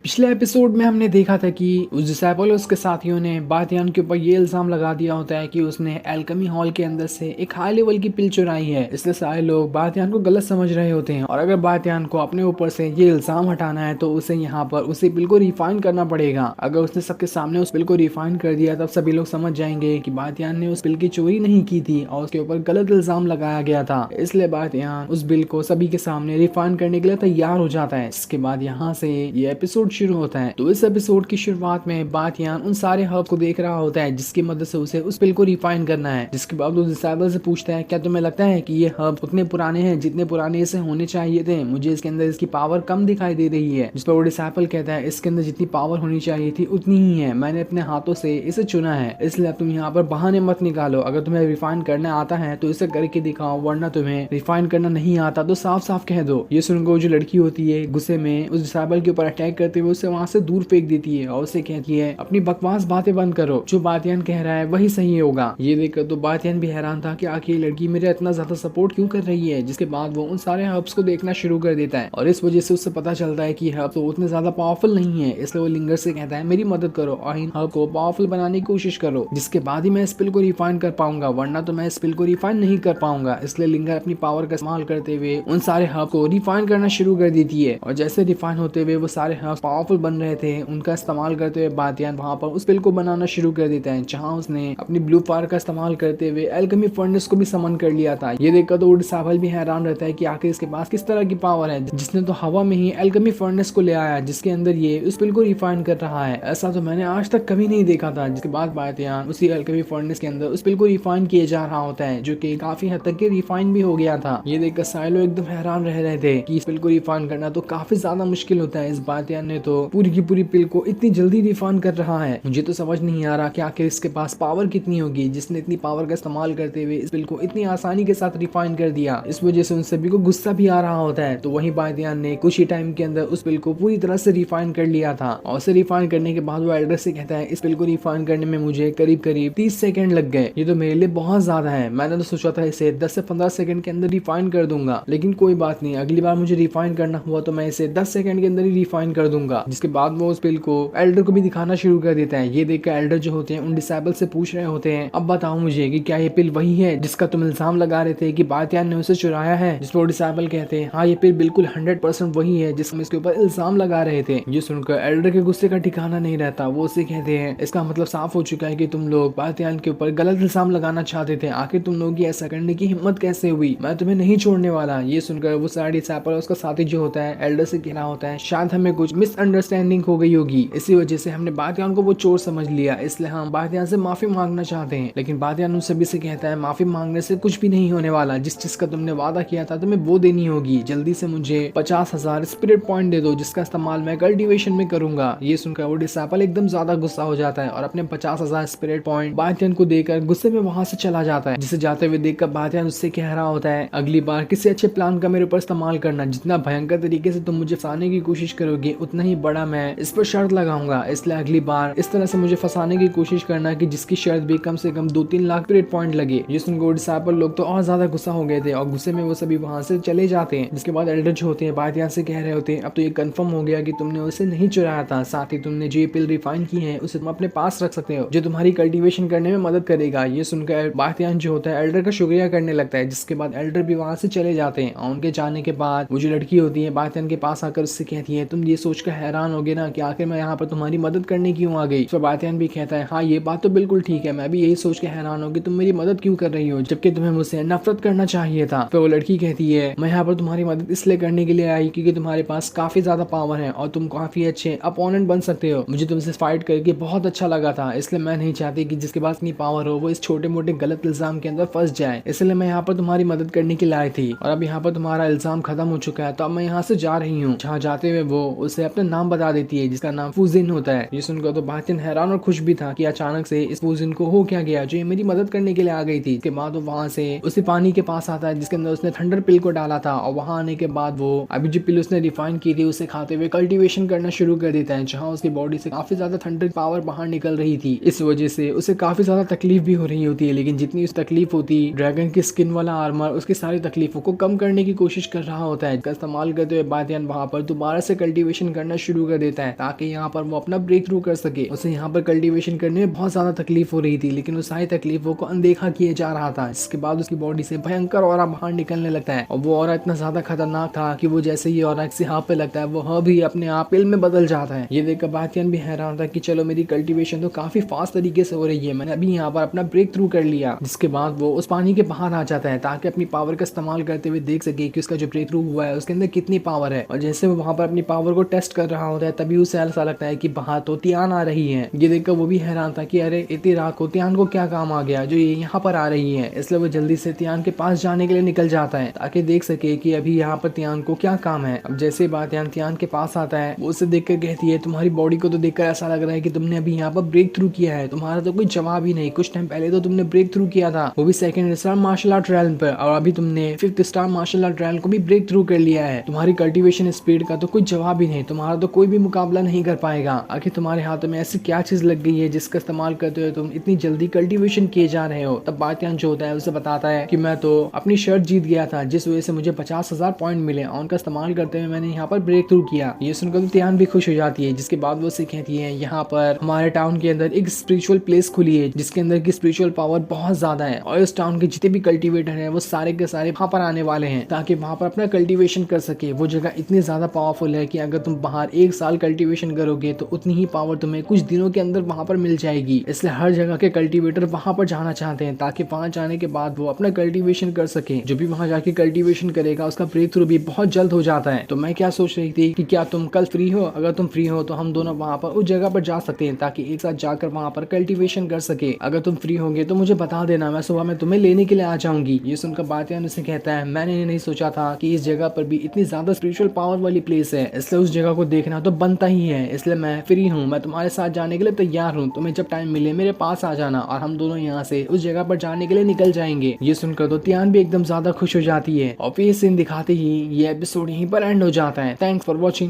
पिछले एपिसोड में हमने देखा था कि उस डिसाइपल और उसके साथियों ने बातियान के ऊपर ये इल्जाम लगा दिया होता है कि उसने एल्केमी हॉल के अंदर से एक हाई लेवल की पिल चुराई है। इसलिए सारे लोग बातियान को गलत समझ रहे होते हैं और अगर बातियान को अपने ऊपर से ये इल्जाम हटाना है तो उसे यहाँ पर उसी पिल को रिफाइन करना पड़ेगा। अगर उसने सबके सामने उस पिल को रिफाइन कर दिया तब सभी लोग समझ जाएंगे कि बातियान ने उस पिल की चोरी नहीं की थी और उसके ऊपर गलत इल्जाम लगाया गया था। इसलिए बातियान उस बिल को सभी के सामने रिफाइन करने के लिए तैयार हो जाता है। इसके बाद यहाँ से ये एपिसोड शुरू होता है। तो इस एपिसोड की शुरुआत में बातियान उन सारे हर्ब को देख रहा होता है जिसकी मदद से उसे उस पिल को रिफाइन करना है। जिसके बाद वो डिसाइबल से पूछता है, क्या तुम्हें लगता है कि ये हर्ब उतने पुराने हैं जितने पुराने इसे होने चाहिए थे? मुझे इसके अंदर इसकी पावर कम दिखाई दे रही है। जिस पर वो डिसाइबल कहता है, इसके अंदर जितनी पावर होनी चाहिए थी उतनी ही है। मैंने अपने हाथों से इसे चुना है, इसलिए तुम यहाँ पर बहाने मत निकालो। अगर तुम्हें रिफाइन करना आता है तो इसे करके दिखाओ, वरना तुम्हें रिफाइन करना नहीं आता तो साफ साफ कह दो। ये सुनकर जो लड़की होती है गुस्से में उस डिसाइबल के ऊपर अटैक करते हुए उसे वहां से दूर फेंक देती है और उसे कहती है, अपनी बकवास बातें बंद करो, जो बातियान कह रहा है वही सही होगा। ये देखकर तो बातियान भी हैरान था कि आखिर ये लड़की मेरा इतना ज्यादा सपोर्ट क्यों कर रही है। जिसके बाद वो उन सारे हर्ब्स को देखना शुरू कर देता है और इस वजह से उससे पता चलता है कि हर्ब तो उतने ज्यादा पावरफुल नहीं है। इसलिए वो लिंगर से कहता है, मेरी मदद करो और इन हर्ब को पावरफुल बनाने की कोशिश करो, जिसके बाद ही मैं इस पिल को रिफाइन कर पाऊंगा, वरना तो मैं इस पिल को रिफाइन नहीं कर पाऊंगा। इसलिए लिंगर अपनी पावर का इस्तेमाल करते हुए उन सारे हर्ब को रिफाइन करना शुरू कर देती है और जैसे रिफाइन होते हुए वो सारे हर्ब पावरफुल बन रहे थे, उनका इस्तेमाल करते हुए बातियान वहां पर उस पिल को बनाना शुरू कर देता है, जहां उसने अपनी ब्लू पावर का इस्तेमाल करते हुए एल्केमी फर्नेस को भी समन कर लिया था। ये देखकर तो डिसाइबल भी हैरान रहता है कि आखिर इसके पास किस तरह की पावर है, जिसने तो हवा में ही एल्केमी फर्नेस को ले आया जिसके अंदर ये उस पिल को रिफाइन कर रहा है। ऐसा तो मैंने आज तक कभी नहीं देखा था। जिसके बाद बातियान उसी एल्केमी फर्नेस के अंदर उस पिल को रिफाइन किए जा रहा होता है, जो कि काफी हद तक के रिफाइन भी हो गया था। ये देखकर सारे लोग एकदम हैरान रह रहे थे कि इस पिल को रिफाइन करना तो काफी ज्यादा मुश्किल होता है। इस बातियान ने तो पूरी की पूरी पिल को इतनी जल्दी रिफाइन कर रहा है। मुझे तो समझ नहीं आ रहा कि आखिर इसके पास पावर कितनी होगी जिसने इतनी पावर का इस्तेमाल करते हुए इस पिल को इतनी आसानी के साथ रिफाइन कर दिया। इस वजह से उन सभी को गुस्सा भी आ रहा होता है। तो वहीं बातियान ने कुछ ही टाइम के अंदर उस पिल को पूरी तरह से रिफाइन कर लिया था और उसे रिफाइन करने के बाद वो एल्डर से कहता है, इस पिल को रिफाइन करने में मुझे करीब करीब 30 सेकंड लग गए। ये तो मेरे लिए बहुत ज्यादा है। मैंने तो सोचा था इसे 10 से 15 सेकंड के अंदर रिफाइन कर दूंगा, लेकिन कोई बात नहीं, अगली बार मुझे रिफाइन करना हुआ तो मैं इसे 10 सेकंड के अंदर ही रिफाइन कर दूंगा। जिसके बाद वो उस पिल को एल्डर को भी दिखाना शुरू कर देता है। ये देखकर एल्डर जो होते हैं उन डिसाइबल से पूछ रहे होते हैं, अब बताओ मुझे कि क्या ये पिल वही है जिसका तुम इल्जाम लगा रहे थे कि बातियान ने उसे चुराया है? जिस पर डिसाइबल कहते हैं, हाँ ये पिल बिल्कुल 100% वही है जिसमें इसके ऊपर इल्जाम लगा रहे थे। ये सुनकर एल्डर के गुस्से का ठिकाना नहीं रहता। वो उसे कहते हैं, इसका मतलब साफ हो चुका है कि तुम लोग बातियान के ऊपर गलत इल्जाम लगाना चाहते थे। आखिर तुम लोगों की ऐसा करने की हिम्मत कैसे हुई? मैं तुम्हें नहीं छोड़ने वाला। ये सुनकर वो सारा डिसाइपल और उसका साथी जो होता है एल्डर से कह रहा होता है, शायद हमें कुछ मिसअंडरस्टैंडिंग हो गई होगी, इसी वजह से हमने बातियान को वो चोर समझ लिया, इसलिए हम बातियान से माफी मांगना चाहते हैं। लेकिन बातियान उन सभी से कहता है, माफी मांगने से कुछ भी नहीं होने वाला। जिस चीज का तुमने वादा किया था तुम्हें वो देनी होगी। जल्दी से मुझे 50,000 स्पिरिट पॉइंट दे दो, जिसका इस्तेमाल मैं कल्टीवेशन में करूंगा। ये सुनकर वो डिसाइपल एकदम ज्यादा गुस्सा हो जाता है और अपने 50,000 स्पिरिट पॉइंट बातियान को देकर गुस्से में वहां से चला जाता है। जिसे जाते हुए देखकर बातियान उससे कह रहा होता है, अगली बार किसी अच्छे प्लान का मेरे ऊपर इस्तेमाल करना। जितना भयंकर तरीके से तुम मुझे फंसाने की कोशिश करोगे उतना ही बड़ा मैं इस पर शर्त लगाऊंगा। इसलिए अगली बार इस तरह से मुझे फंसाने की कोशिश करना कि जिसकी शर्त भी कम से कम 2-3 लाख स्पिरिट पॉइंट लगे। ये सुनकर डिसाइपल लोग तो और ज्यादा गुस्सा हो गए थे और गुस्से में वो सभी वहां से चले जाते हैं। जिसके बाद एल्डर जो होते हैं बातियान से कह रहे होते हैं, अब तो ये कंफर्म हो गया कि तुमने उसे नहीं चुराया था, साथ ही तुमने जो पिल रिफाइन की है उसे तुम अपने पास रख सकते हो, जो तुम्हारी कल्टीवेशन करने में मदद करेगा। ये सुनकर बातियान जो होता है एल्डर का शुक्रिया करने लगता है। जिसके बाद एल्डर भी वहां से चले जाते हैं और उनके जाने के बाद वो जो लड़की होती है बातियान के पास आकर उससे कहती है, तुम ये सोचकर हैरान होगे ना कि आखिर मैं यहाँ पर तुम्हारी मदद करने क्यों आ गई? तो बातियान भी कहता है, हाँ ये बात तो बिल्कुल ठीक है, मैं भी यही सोच के हैरान हूँ कि तुम मेरी मदद क्यों कर रही हो जबकि तुम्हें मुझसे नफरत करना चाहिए था। तो वो लड़की कहती है, मैं यहाँ पर तुम्हारी मदद इसलिए करने के लिए आई क्योंकि तुम्हारे पास काफी ज्यादा पावर है और तुम काफी अच्छे अपोनेंट बन सकते हो। मुझे तुमसे फाइट करके बहुत अच्छा लगा था, इसलिए मैं नहीं चाहती कि जिसके पास इतनी पावर हो वो इस छोटे मोटे गलत इल्जाम के अंदर फंस जाए। इसलिए मैं यहाँ पर तुम्हारी मदद करने के लिए आई थी और अब यहाँ पर तुम्हारा इल्जाम खत्म हो चुका है, तो अब मैं यहाँ से जा रही हूँ। जहाँ जाते हुए वो उसे अपना नाम बता देती है जिसका नाम फूजिन होता है। ये सुनकर तो बातियान हैरान और खुश भी था कि अचानक से इस फूजिन को हो क्या गया जो ये मेरी मदद करने के लिए आ गई थी। इसके बाद वो वहां से उसी पानी के पास आता है जिसके अंदर उसने थंडर पिल को डाला था और वहां आने के बाद वो अभी जो पिल उसने रिफाइन की थी उसे खाते हुए कल्टीवेशन करना शुरू कर देता है, जहाँ उसकी बॉडी से काफी ज्यादा थंडर पावर बाहर निकल रही थी। इस वजह से उसे काफी ज्यादा तकलीफ भी हो रही होती है, लेकिन जितनी उस तकलीफ होती, ड्रैगन की स्किन वाला आर्मर उसकी सारी तकलीफों को कम करने की कोशिश कर रहा होता है। इसका इस्तेमाल करते हुए बातियान वहां पर दोबारा से कल्टीवेशन करना मेहनत शुरू कर देता है ताकि यहाँ पर वो अपना ब्रेक थ्रू कर सके। उसे यहाँ पर कल्टीवेशन करने में बहुत ज्यादा तकलीफ हो रही थी, लेकिन उस सारी तकलीफों को अनदेखा किए जा रहा था। इसके बाद उसकी बॉडी से भयंकर ऑरा बाहर निकलने लगता है और वो ऑरा इतना ज्यादा खतरनाक था कि वो जैसे ही ऑरा किसी हाँ पे लगता है वो हाँ भी अपने आप पिल में बदल जाता है। ये देखकर बातियान भी हैरान था कि चलो मेरी कल्टीवेशन तो काफी फास्ट तरीके से हो रही है, मैंने अभी यहाँ पर अपना ब्रेक थ्रू कर लिया। जिसके बाद वो उस पानी के बाहर आ जाता है ताकि अपनी पावर का इस्तेमाल करते हुए देख सके कि उसका जो ब्रेक थ्रू हुआ है उसके अंदर कितनी पावर है। और जैसे वो वहां पर अपनी पावर को टेस्ट कर रहा होता है तभी उसे ऐसा लगता है कि बाहर तो तियान आ रही है। ये देखकर वो भी हैरान था कि अरे इतनी रात को तियान को क्या काम आ गया जो ये यहाँ पर आ रही है। इसलिए वो जल्दी से तियान के पास जाने के लिए निकल जाता है ताकि देख सके कि अभी यहाँ पर तियान को क्या काम है। अब जैसे बातियान तियान के पास आता है वो उसे देखकर कहती है तुम्हारी बॉडी को तो देखकर ऐसा लग रहा है कि तुमने अभी यहाँ पर ब्रेक थ्रू किया है, तुम्हारा तो कोई जवाब ही नहीं। कुछ टाइम पहले तो तुमने ब्रेक थ्रू किया था वो भी 2nd star martial art rank पर, और अभी तुमने 5th star martial art rank को भी ब्रेक थ्रू कर लिया है। तुम्हारी कल्टीवेशन स्पीड का तो कोई जवाब ही नहीं, तुम्हारा तो कोई भी मुकाबला नहीं कर पाएगा। आखिर तुम्हारे हाथों में ऐसी क्या चीज लग गई है जिसका इस्तेमाल करते हुए तुम इतनी जल्दी कल्टीवेशन किए जा रहे हो। तब बातियान जो होता है उसे बताता है कि मैं तो अपनी शर्ट जीत गया था जिस वजह से मुझे 50,000 पॉइंट मिले और उनका इस्तेमाल करते हुए मैंने यहाँ पर ब्रेक थ्रू किया। ये सुनकर तो तियान भी खुश हो जाती है। जिसके बाद वो उसे कहती है यहाँ पर हमारे टाउन के अंदर एक स्पिरिचुअल प्लेस खुली है जिसके अंदर की स्पिरिचुअल पावर बहुत ज्यादा है और इस टाउन के जितने भी कल्टीवेटर है वो सारे के सारे वहां पर आने वाले हैं ताकि वहां पर अपना कल्टीवेशन कर सके। वो जगह इतनी ज्यादा पावरफुल है कि अगर तुम बाहर 1 साल कल्टीवेशन करोगे तो उतनी ही पावर तुम्हें कुछ दिनों के अंदर वहां पर मिल जाएगी। इसलिए हर जगह के कल्टीवेटर वहां पर जाना चाहते हैं ताकि वहां जाने के बाद वो अपना कल्टीवेशन कर सके। जो भी वहां जाके कल्टीवेशन करेगा उसका ब्रेक थ्रू भी बहुत जल्द हो जाता है। तो मैं क्या सोच रही थी कि क्या तुम कल फ्री हो? अगर तुम फ्री हो तो हम दोनों वहां पर उस जगह पर जा सकते हैं ताकि एक साथ जाकर वहां पर कल्टीवेशन कर सके। अगर तुम फ्री होंगे तो मुझे बता देना, मैं सुबह में तुम्हें लेने के लिए आ जाऊंगी। ये सुनकर बातियान उसे कहता है मैंने नहीं सोचा था कि इस जगह पर भी इतनी ज्यादा स्पिरिचुअल पावर वाली प्लेस है, इसलिए उस जगह को देखना तो बनता ही है। इसलिए मैं फ्री हूँ, मैं तुम्हारे साथ जाने के लिए तैयार हूँ। तुम्हें जब टाइम मिले मेरे पास आ जाना और हम दोनों यहाँ से उस जगह पर जाने के लिए निकल जाएंगे। ये सुनकर तो तियान भी एकदम ज्यादा खुश हो जाती है और फिर सीन दिखाते ही ये एपिसोड यहीं पर एंड हो जाता है। Thanks for watching.